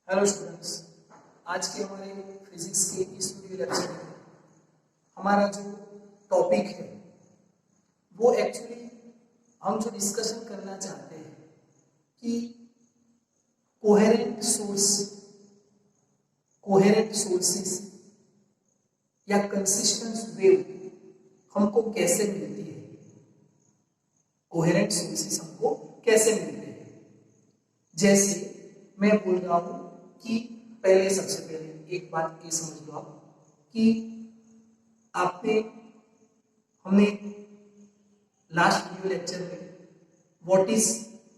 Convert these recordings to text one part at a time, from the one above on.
Hello students, आज के हमारे फिजिक्स के इस वीडियो लेक्चर में हमारा जो टॉपिक है वो एक्चुअली हम जो डिस्कशन करना चाहते हैं कि कोहेरेंट सोर्सेस या कंसिस्टेंट वेव हमको कैसे मिलती है। कोहेरेंट सोर्सेस हमको कैसे मिलते हैं, जैसे मैं बोल रहा हूं कि सबसे पहले एक बात ये समझ लो आप कि हमने लास्ट वीडियो लेक्चर में what is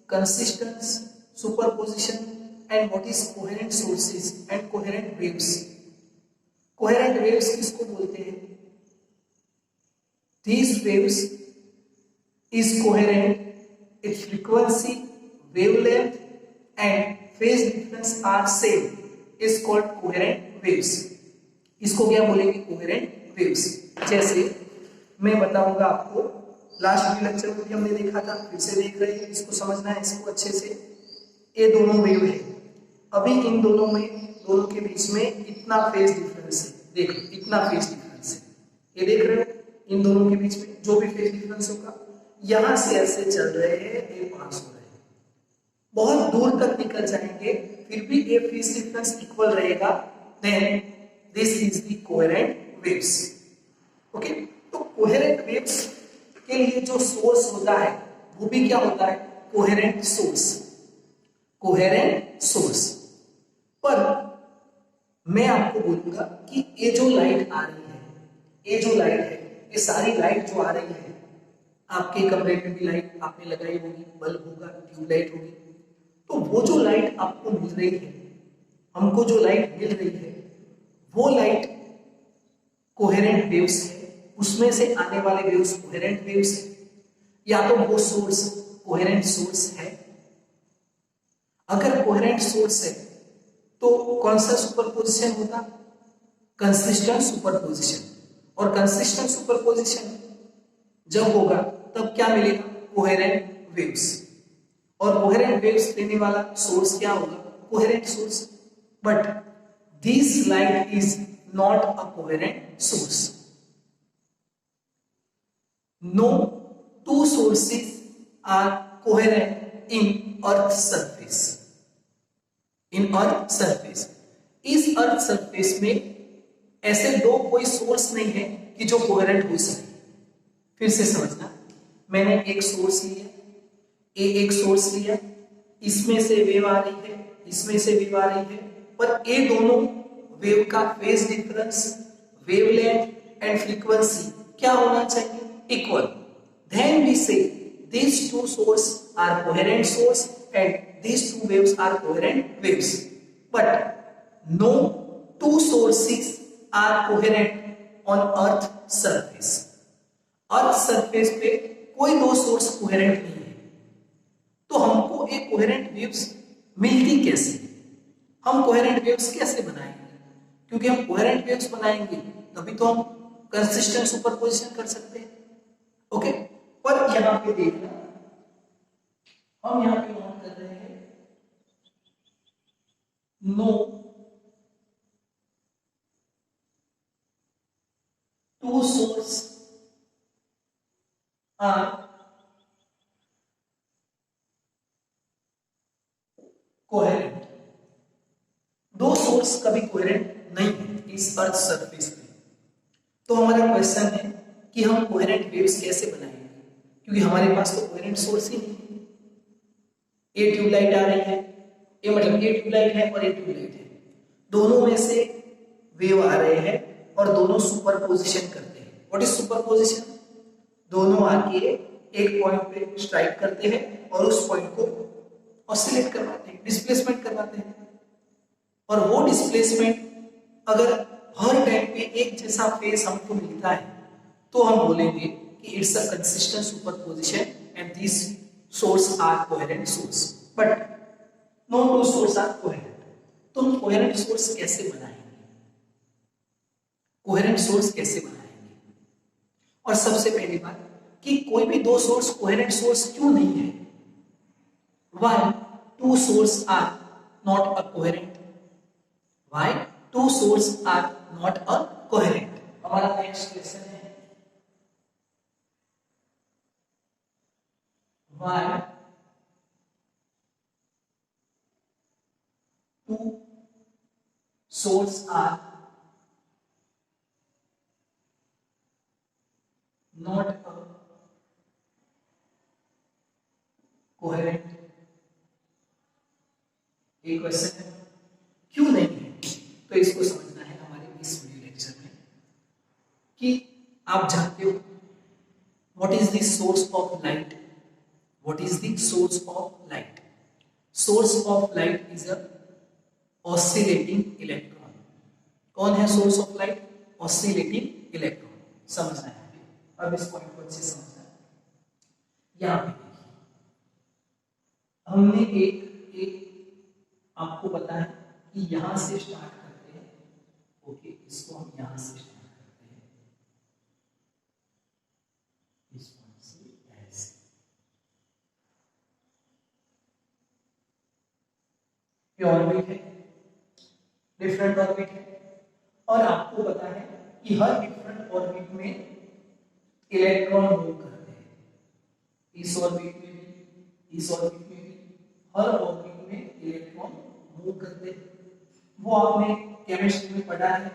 consistence, superposition and what is coherent sources and coherent waves. Coherent waves किसको बोलते हैं? These waves is coherent, it's frequency, wavelength and phase difference are same, is called coherent waves. इसको क्या बोलेंगे? Coherent waves. जैसे मैं बताऊंगा आपको, लास्ट वीडियो लेक्चर में भी हमने देखा था, फिर से देख रहे हैं, इसको समझना है इसको अच्छे से। ये दोनों वेव है, अभी इन दोनों के बीच में इतना फेज डिफरेंस है। देखो इतना फेज डिफरेंस है, ये देख रहे हो? इन दोनों के बीच में जो भी फेज डिफरेंस होगा, यहां से ऐसे चल रहे हैं, ये पास हो रहे हैं, बहुत दूर तक निकल जाएंगे, फिर भी ये फेज डिफरेंस इक्वल रहेगा, then this is the coherent waves. Okay, तो कोहेरेंट वेव्स के लिए जो सोर्स होता है वो भी क्या होता है? Coherent source. कोहेरेंट सोर्स पर मैं आपको बोलूंगा कि ये जो लाइट आ रही है, ये जो लाइट है, ये सारी लाइट जो आ रही है, आपके कमरे में भी लाइट आपने लगाई होगी, बल्ब होगा, ट्यूबलाइट होगी, तो वो जो लाइट आपको मिल रही है, हमको जो लाइट मिल रही है, वो लाइट कोहेरेंट वेव्स है। उसमें से आने वाले वेव्स कोहेरेंट वेव्स है, या तो वो सोर्स कोहेरेंट सोर्स है। अगर कोहेरेंट सोर्स है तो कौन सा सुपरपोजिशन होता? Consistent superposition. और कंसिस्टेंट सुपरपोजिशन जब होगा तब क्या मिलेगा? Coherent waves. और कोहेरेंट वेव्स लेने वाला सोर्स क्या होगा? Coherent source. But this light is not a coherent source. No two sources are coherent in earth surface. In earth surface, इस अर्थ सरफेस में ऐसे दो कोई सोर्स नहीं है कि जो कोहेरेंट हो सके। फिर से समझना, मैंने एक सोर्स लिया, एक सोर्स लिया, इसमें से वेव आ रही है, इसमें से वेव आ रही है, पर ये दोनों वेव का phase difference, wavelength and frequency क्या होना चाहिए? इक्वल। देन वी से these two sources are coherent source and these two waves are coherent waves, but no two sources are coherent on earth surface. Earth surface पे कोई दो source coherent नहीं है, तो हमको एक कोहेरेंट वेव्स मिलती कैसे? हम कोहेरेंट वेव्स कैसे बनाएंगे? क्योंकि हम कोहेरेंट वेव्स बनाएंगे तभी तो हम कंसिस्टेंट सुपरपोजिशन कर सकते हैं। ओके, पर यहां पे देखना, हम यहां पे नोट कर रहे हैं no two source are coherent. दो सोर्स कभी कोहेरेंट नहीं है इस अर्थ सरफेस पे। तो हमारा क्वेश्चन है कि हम कोहेरेंट वेव्स कैसे बनाएंगे, क्योंकि हमारे पास तो कोहेरेंट सोर्स ही नहीं है। ये ट्यूबलाइट आ रही है, ये मतलब ये ट्यूबलाइट है और ये ट्यूबलाइट है, दोनों में से वेव आ रहे हैं और दोनों सुपरपोजिशन करते हैं। What is superposition? दोनों आके एक पॉइंट पे स्ट्राइक करते हैं और उस पॉइंट को ऑसिलेट करवाते हैं, डिस्प्लेसमेंट करवाते हैं। और वो डिस्प्लेसमेंट अगर हर टाइम पे एक जैसा फेज हमको मिलता है तो हम बोलेंगे कि it's a consistent superposition and this source are coherent source, but no two source are coherent. तो हम कोहेरेंट सोर्स कैसे बनाएंगे? कोहेरेंट सोर्स कैसे बनाएंगे? और सबसे पहली बात कि कोई भी दो सोर्स कोहेरेंट सोर्स क्यों नहीं है? Why two sources are not a coherent? Why two source are not a coherent. हमारा नेक्स्ट क्वेश्चन है why two source are not a coherent. एक क्वेश्चन है क्यों नहीं है, तो इसको समझना है हमारे इस वीडियो लेक्चर में कि आप जानते हो what is the source of light. What is the source of light? Source of light is a oscillating electron. कौन है source of light? Oscillating electron. समझना है अब इस पॉइंट को अच्छे से समझना है। यहां पे देखिए हमने एक आपको पता है कि यहां से स्टार्ट करते हैं। ओके, इसको हम यहां से स्टार्ट करते हैं, इस पॉइंट से ऐसे। ये ऑर्बिट है, डिफरेंट ऑर्बिट है, और आपको पता है कि हर डिफरेंट ऑर्बिट में इलेक्ट्रॉन मूव करते हैं। इस ऑर्बिट में भी, इस ऑर्बिट में भी, हर ऑर्बिट में इलेक्ट्रॉन मूव करते हैं। वो आपने केमिस्ट्री में पढ़ा है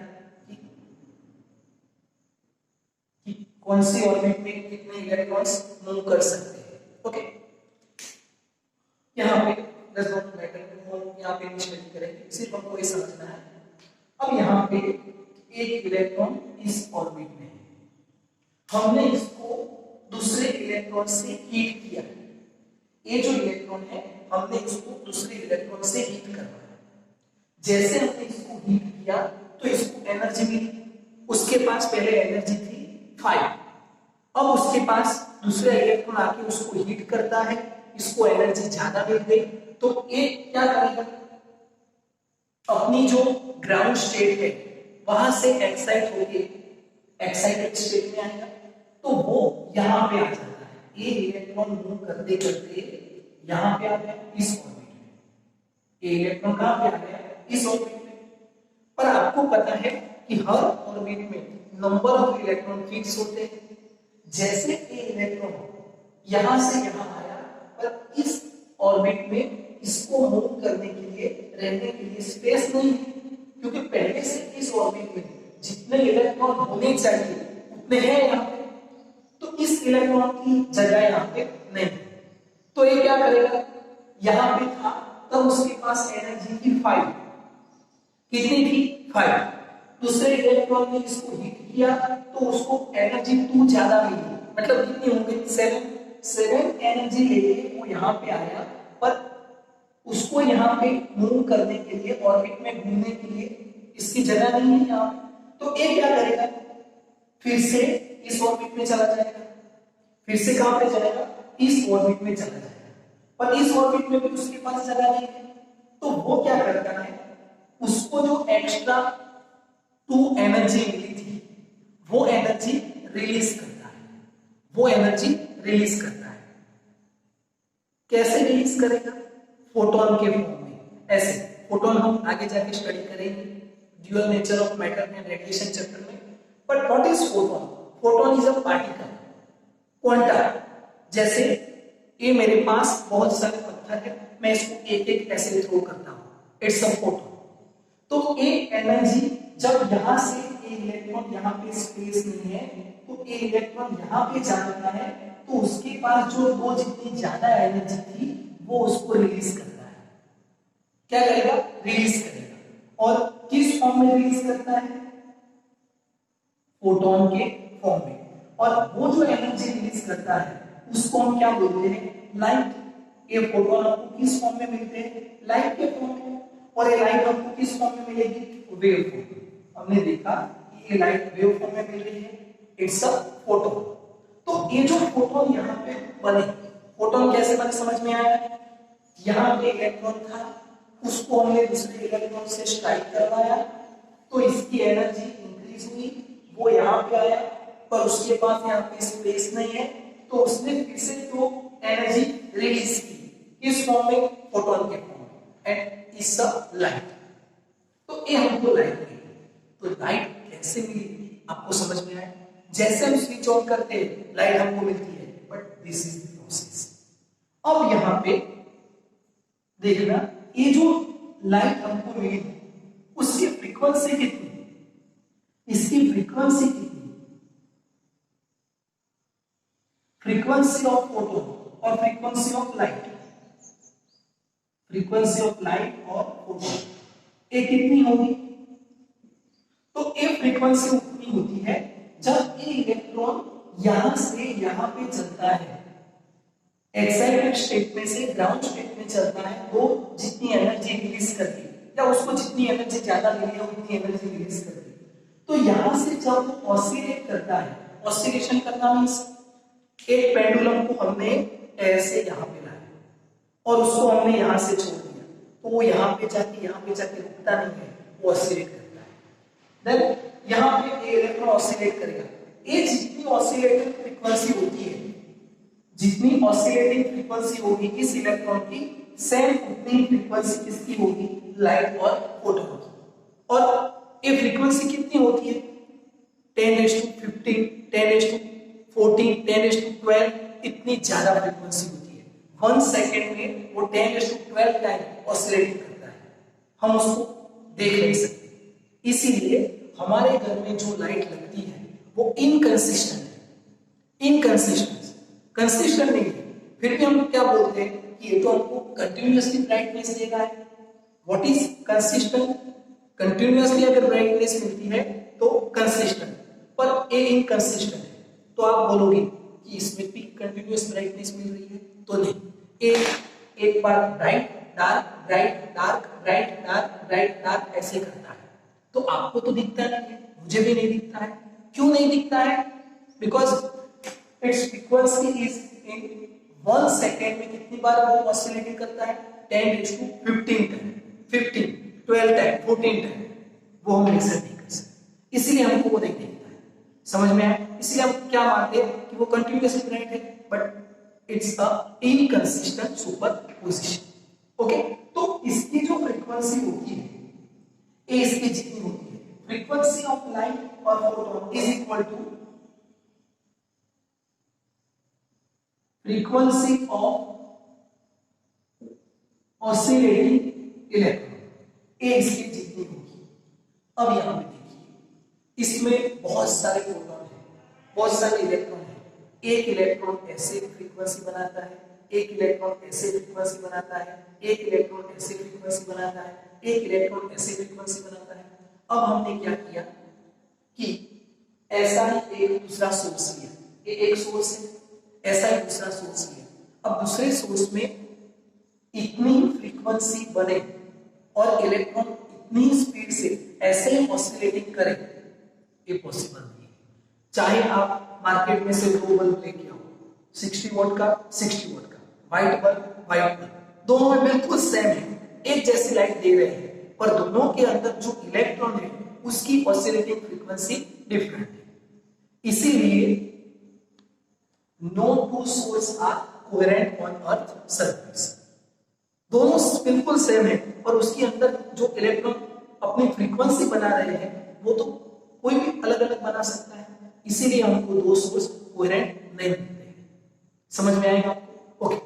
कि कौन सी ऑर्बिट में कितने इलेक्ट्रॉन्स मूव कर सकते हैं। ओके, यहाँ पे डज नॉट मैटर, हम यहाँ पे नहीं स्टडी करेंगे, सिर्फ हमको ये समझना है। अब यहाँ पे एक इलेक्ट्रॉन इस ऑर्बिट में है, हमने इसको दूसरे इलेक्ट्रॉन से हीट किया है। ये जो इलेक्ट्रॉन है हमने इसको दूसरे इलेक्ट्रॉन से हीट करवाया। जैसे हमने इसको हीट किया तो इसको एनर्जी मिली। उसके पास पहले एनर्जी थी 5, अब उसके पास दूसरा इलेक्ट्रॉन आके उसको हीट करता है, इसको एनर्जी ज्यादा मिल गई, तो ये क्या करेगा? अपनी जो ग्राउंड स्टेट है वहां से एक्साइट होके एक्साइटेड स्टेट में आएगा, तो वो यहां पे आ जाता है। ये इलेक्ट्रॉन मूव करते करते यहां पे आ गया इस ऑर्बिट में। ये इलेक्ट्रॉन कहां पे आ गया? इस ऑर्बिट में। पर आपको पता है कि हर ऑर्बिट में नंबर ऑफ इलेक्ट्रॉन फिक्स होते हैं। जैसे ये इलेक्ट्रॉन यहां से यहां आया, पर इस ऑर्बिट में इसको मूव करने के लिए, रहने के लिए स्पेस नहीं है, क्योंकि पहले से इस ऑर्बिट में जितने इलेक्ट्रॉन होने चाहिए उतने हैं यहां पे, तो इस इलेक्ट्रॉन की जगह यहां पे नहीं। तो ये क्या करेगा? यहां पे था तब उसके पास एनर्जी थी 5, कितनी थी? 5। दूसरे इलेक्ट्रॉन ने इसको हीट किया तो उसको एनर्जी 2 ज्यादा मिली, मतलब कितनी होंगी? 7 एनर्जी लेके वो यहां पे आया, पर उसको यहां पे मूव करने के लिए, ऑर्बिट में घूमने के लिए इसकी जगह नहीं है यहां पे। तो ये क्या करेगा? फिर से इस ऑर्बिट में चला जाएगा, फिर से कहां पे जाएगा? इस ऑर्बिट में चला जाएगा, पर इस ऑर्बिट में भी उसके पास जगह नहीं है। तो वो क्या करता है? उसको जो एक्स्ट्रा 2 एनर्जी मिली थी वो एनर्जी रिलीज करता है, वो एनर्जी रिलीज करता है। कैसे रिलीज करेगा? फोटोन के फॉर्म में। ऐसे फोटोन हम आगे जाके स्टडी करेंगे dual nature of matter and radiation chapter में। But what is photon? Photon is a particle, quanta. जैसे ये मेरे पास बहुत सारे पत्थर है, मैं इसको एक एक ऐसे थ्रो करता हूं, इट्स अ फोटोन। तो ये एनर्जी जब यहां से ये इलेक्ट्रॉन, यहां पे स्पेस नहीं है, तो ये इलेक्ट्रॉन यहां पे जाता है, तो उसके पास जो दो जितनी ज्यादा एनर्जी थी वो उसको रिलीज करता है। क्या करेगा? रिलीज करेगा। और किस फॉर्म में रिलीज करता है? फोटोन के फॉर्म में। और वो जो एनर्जी रिलीज करता है उसको हम क्या बोलते हैं? लाइट। ये फोटोन आपको किस फॉर्म में मिलते हैं? लाइट के फॉर्म में। और ये लाइट आपको किस फॉर्म में मिलेगी? Wave form. हमने देखा कि ये लाइट वेव फॉर्म में मिल रही है, इट्स अ फोटोन। तो ये जो फोटोन यहाँ पे बने, फोटोन कैसे बने समझ में आया? यहाँ पे इलेक्ट्रॉन था, उसको हमने दूसरे इलेक्ट्रॉन से स्ट्राइक करवाया, तो इसकी एनर्जी इंक्रीज हुई, वो यहाँ पे आया, पर उसके पास यहाँ पे स्पेस नहीं है, तो उसने फिर से जो एनर्जी रिलीज की, किस फॉर्म में? फोटोन के फॉर्म में, एंड इट्स अ लाइट। तो ये हमको लाइट मिली। तो लाइट कैसे मिली आपको समझ में आया? जैसे हम स्विच ऑन करते हैं लाइट हमको मिलती है, but this is the process. अब यहां पे देखना, ये जो लाइट हमको मिली उसकी फ्रीक्वेंसी कितनी, इसकी फ्रीक्वेंसी कितनी, फ्रीक्वेंसी ऑफ फोटोन और frequency of light, frequency of light और फोटोन ये कितनी होगी? तो ये फ्रीक्वेंसी उतनी होती है जब ये इलेक्ट्रॉन यहां से यहां पे चलता है, एक्साइटेड स्टेट में से ग्राउंड स्टेट में चलता है, वो जितनी एनर्जी रिलीज करती है या उसको जितनी एनर्जी ज्यादा मिली है उतनी एनर्जी रिलीज करती है। तो यहां से जब ऑसिलेट करता है, ऑसिलेशन करना मींस एक पेंडुलम को हमने ऐसे यहां पे लाया और उसको हमने यहां से छोड़ दिया, तो वो यहां पे जाके रुकता नहीं है, वो ऑसिलेट करता है। देन यहां पे इलेक्ट्रॉन ऑसिलेट करेगा। ये जितनी ऑसिलेटिंग फ्रीक्वेंसी होती है, जितनी ऑसिलेटिंग फ्रीक्वेंसी होगी इस इलेक्ट्रॉन की, सेम उतनी फ्रीक्वेंसी किसकी होगी? लाइट और फोटोन की। और ये फ्रीक्वेंसी कितनी होती है? 10⁻15, 10⁻14, 10⁻12, इतनी ज्यादा फ्रीक्वेंसी होती है। 1 सेकेंड में वो 10⁻12 टाइम ऑसिलेटिंग करता है, हम उसको देख नहीं सकते। इसीलिए हमारे घर में जो लाइट लगती है वो इनकंसिस्टेंट है, इनकंसिस्टेंट कंसिस्टेंट नहीं है, फिर भी हम क्या बोलते हैं कि ये तो हमको कंटिन्यूअसली ब्राइटनेस दे रहा है। What is consistent? कंटिन्यूअसली अगर ब्राइटनेस मिलती है तो कंसिस्टेंट, पर ये इनकंसिस्टेंट है। तो आप बोलोगे कि इसमें भी कंटिन्यूअस ब्राइटनेस मिल रही है, तो नहीं, एक बार bright dark bright dark bright dark bright dark ऐसे करता है। तो आपको तो दिखता नहीं है, मुझे भी नहीं दिखता है। क्यों नहीं दिखता है? Because its frequency is in 1 second में कितनी बार वो ऑसिलेटिंग करता है? 10⁻15 टाइम, 15, 12 टाइम, 14 टाइम, वो हम मेजर नहीं कर सकते, इसीलिए हमको वो नहीं दिखता है। समझ में आया? इसलिए हम क्या मानते हैं कि वो कंटिन्यूअसली ब्राइट है, but it's a inconsistent superposition. Okay, तो इसकी जो फ्रीक्वेंसी होती है, ए इसकी जितनी होती है, फ्रीक्वेंसी ऑफ लाइट और photon is equal to frequency of oscillating electron, ए इसकी जितनी होगी। अब यहां पे देखिए, इसमें बहुत सारे प्रोटॉन हैं, बहुत सारे इलेक्ट्रॉन हैं। एक इलेक्ट्रॉन ऐसे फ्रीक्वेंसी बनाता है, एक इलेक्ट्रॉन ऐसे फ्रीक्वेंसी बनाता है, एक इलेक्ट्रॉन ऐसे फ्रीक्वेंसी बनाता है, एक इलेक्ट्रॉन ऐसे फ्रीक्वेंसी बनाता है। अब हमने क्या किया कि ऐसा ही एक दूसरा सोर्स लिया, ये एक सोर्स है, ऐसा ही दूसरा सोर्स लिया। अब दूसरे सोर्स में इतनी फ्रीक्वेंसी बने और इलेक्ट्रॉन इतनी स्पीड से ऐसे ही ऑसिलेटिंग करे, ये पॉसिबल नहीं है। चाहे आप मार्केट में से 2 बल्ब लेके आओ, 60 वॉट का 60 वॉट का, व्हाइट बल्ब, दोनों में बिल्कुल सेम है, एक जैसी लाइट दे रहे हैं, पर दोनों के अंदर जो इलेक्ट्रॉन है उसकी ऑसिलेटिंग फ्रीक्वेंसी डिफरेंट है। इसीलिए no two sources are coherent on earth surface, दोनों बिल्कुल सेम है, और उसके अंदर जो इलेक्ट्रॉन अपनी फ्रीक्वेंसी बना रहे हैं वो तो कोई भी अलग अलग बना सकता है, इसीलिए हमको 2 सोर्स कोहेरेंट नहीं मिलते हैं। समझ में आएगा आपको? ओके,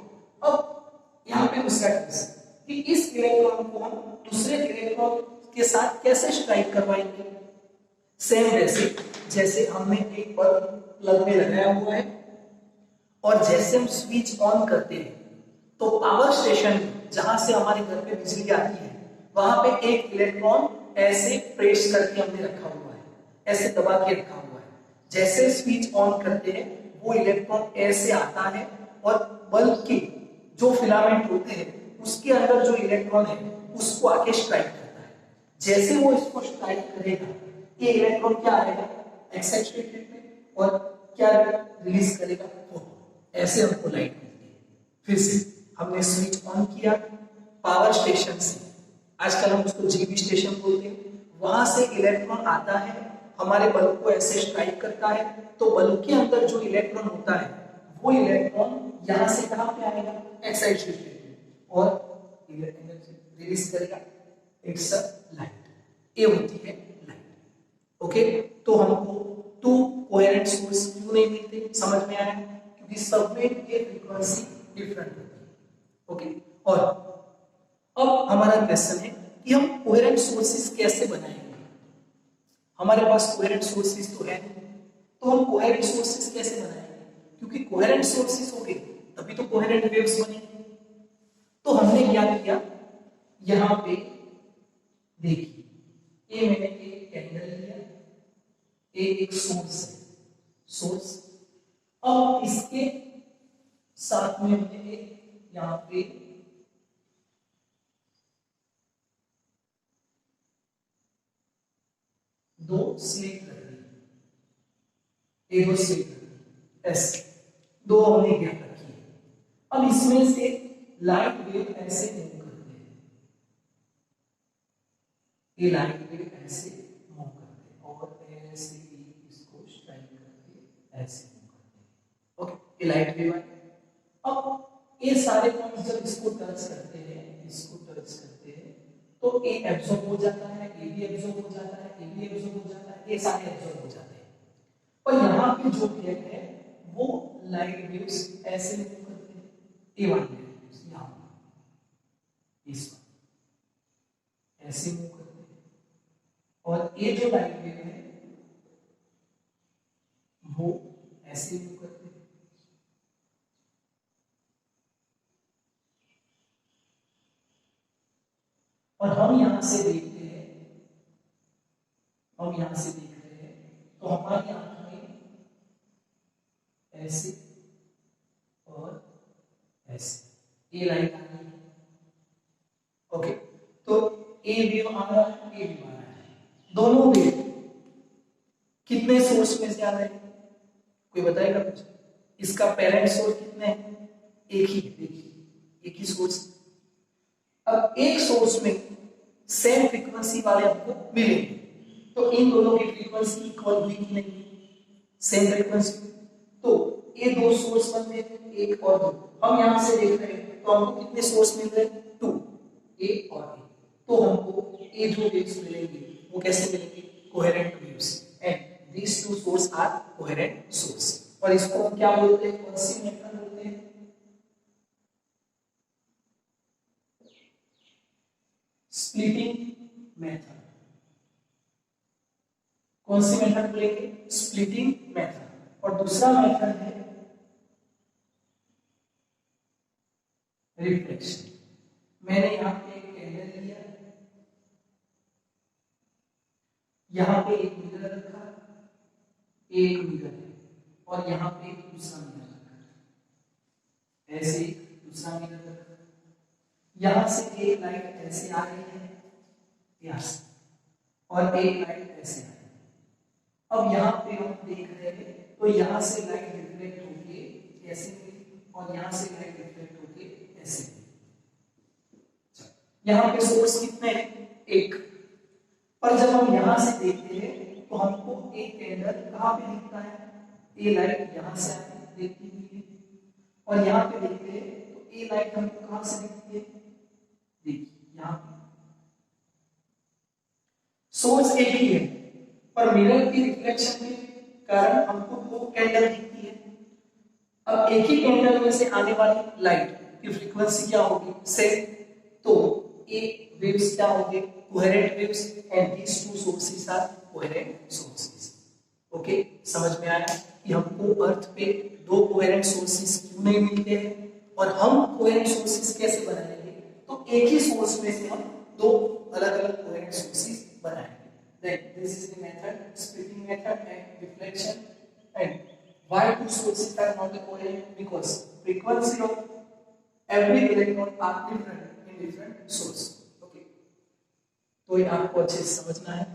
अब यहाँ पे दूसरा केस कि इस इलेक्ट्रॉन को हम दूसरे इलेक्ट्रॉन के साथ कैसे स्ट्राइक करवाएंगे? सेम वैसे जैसे हमने एक बल्ब प्लग में लगाया हुआ है और जैसे हम स्विच ऑन करते हैं तो पावर स्टेशन जहां से हमारे घर पे बिजली आती है वहां पे एक इलेक्ट्रॉन ऐसे प्रेस करके हमने रखा हुआ है, ऐसे दबा के रखा हुआ है। जैसे स्विच ऑन करते हैं वो इलेक्ट्रॉन ऐसे आता है और बल्ब के जो फिलामेंट होते हैं उसके अंदर जो इलेक्ट्रॉन है उसको आके स्ट्राइक करता है। जैसे वो इसको स्ट्राइक करेगा ये इलेक्ट्रॉन क्या आएगा? एक्साइटेड स्टेट में, और क्या रिलीज करेगा? फोटोन। ऐसे हमको लाइट मिलती है। फिर से हमने स्विच ऑन किया पावर स्टेशन से, आजकल हम उसको जीबी स्टेशन बोलते हैं, वहां से इलेक्ट्रॉन आता है हमारे बल्ब को ऐसे स्ट्राइक करता है, तो बल्ब के अंदर जो इलेक्ट्रॉन होता है वो इलेक्ट्रॉन यहां से कहां पे आएगा? एक्साइटेड स्टेट में, और एनर्जी रिलीज करेगा, इट्स अ लाइट। ये होती है लाइट। ओके, तो हमको टू कोहेरेंट सोर्स क्यों नहीं मिलते, समझ में आया? क्योंकि सब में ये फ्रीक्वेंसी डिफरेंट होती है। ओके, और अब हमारा क्वेश्चन है कि हम कोहेरेंट सोर्सेस कैसे बनाएंगे। हमारे पास कोहेरेंट सोर्सेस तो है, तो हम कोहेरेंट सोर्सेस कैसे बनाएंगे? क्योंकि कोहेरेंट सोर्सेस होंगे तभी तो कोहेरेंट वेव्स बनेंगे। तो हमने क्या किया, यहां पे देखिए, ये मैंने एक कैंडल लिया, ये एक सोर्स है, सोर्स। अब इसके साथ में हमने एक यहां पे दो स्लिट रख दी, एक दो स्लिट रख दी, ऐसे दो हमने गैप रखी है। अब इसमें से लाइट वेव ऐसे मूव करते हैं, ये लाइट वेव ऐसे मूव करते हैं और ऐसे ही इसको स्ट्राइक करके ऐसे मूव करते हैं। ओके, ये लाइट वेव है। अब ये सारे पॉइंट्स जब इसको टच करते हैं, इसको टच करते हैं, तो ये एब्जॉर्ब हो जाता है, ये भी एब्जॉर्ब हो जाता है, ये भी एब्जॉर्ब हो जाता है, ये सारे एब्जॉर्ब हो जाते हैं। और यहाँ पे जो गैप है वो लाइट वेव्स ऐसे मूव करते हैं, ये वाली वेव्स यहाँ इस ऐसे मूव करते हैं, और ये जो लाइट वेव है वो ऐसे मूव करते हैं। और हम यहां से देखते हैं, हम यहां से देख रहे हैं तो हमारी आंख में ऐसे और ऐसे ये लाइट आ रही है। ओके, तो ए वेव आ रहा है, ए वेव आ रहा है, दोनों वेव कितने सोर्स में से आ रहे हैं, कोई बताएगा कुछ? इसका पेरेंट सोर्स कितने हैं? एक ही, देखिए एक ही सोर्स। अब एक सोर्स में सेम फ्रीक्वेंसी वाले आपको मिलेंगे, तो इन दोनों की फ्रीक्वेंसी इक्वल हुई कि नहीं? Same frequency. तो ये दो सोर्स बन गए, एक और दो। हम यहां से देख रहे हैं तो हमको कितने सोर्स मिल रहे हैं? टू, ए और ए। तो हमको ये जो वेव्स मिलेंगे वो कैसे मिलेंगे? Coherent waves, and these two source are coherent source. और इसको हम क्या बोलते हैं? कौन सी मेथड बोलते हैं? Splitting method. कौन सी मेथड बोलेंगे? Splitting method. और दूसरा मेथड है रिफ्लेक्शन। मैंने यहां पे एक कैंडल लिया, यहां पे एक मिरर रखा, एक मिरर है, और यहां पे एक दूसरा मिरर रखा, ऐसे दूसरा मिरर रखा। यहां से एक लाइट ऐसे आ रही है, यहां से, और एक लाइट ऐसे आ रही है। अब यहां पे हम देख रहे हैं तो यहां से लाइट रिफ्लेक्ट होके ऐसे मिली, और यहां से लाइट रिफ्लेक्ट होके ऐसे मिली। यहां पे सोर्स कितने हैं? एक। पर जब हम यहां से देखते हैं तो हमको एक कैंडल कहां पे दिखता है? ये लाइट यहां से आती है, देखती हुई है, और यहां पे देखते हैं तो ये लाइट हमको कहां से दिखती है? देखिए यहां पे सोर्स एक ही है, पर मिरर की रिफ्लेक्शन के कारण हमको दो कैंडल दिखती है। अब एक ही कैंडल में से आने वाली लाइट की फ्रीक्वेंसी क्या होगी? सेम। तो ये वेव्स क्या होंगे? Coherent waves, and these two sources are coherent sources. Okay, समझ में आया कि हमको अर्थ पे दो कोहेरेंट सोर्सेस क्यों नहीं मिलते हैं, और हम कोहेरेंट सोर्सेस कैसे बनाएंगे? तो एक ही सोर्स में से हम दो अलग-अलग कोहेरेंट सोर्सेस बनाएंगे। Then this is the method, splitting method and reflection. And why two sources are not coherent? Because frequency of every electron are different in different source. Okay, तो ये आपको अच्छे से समझना है।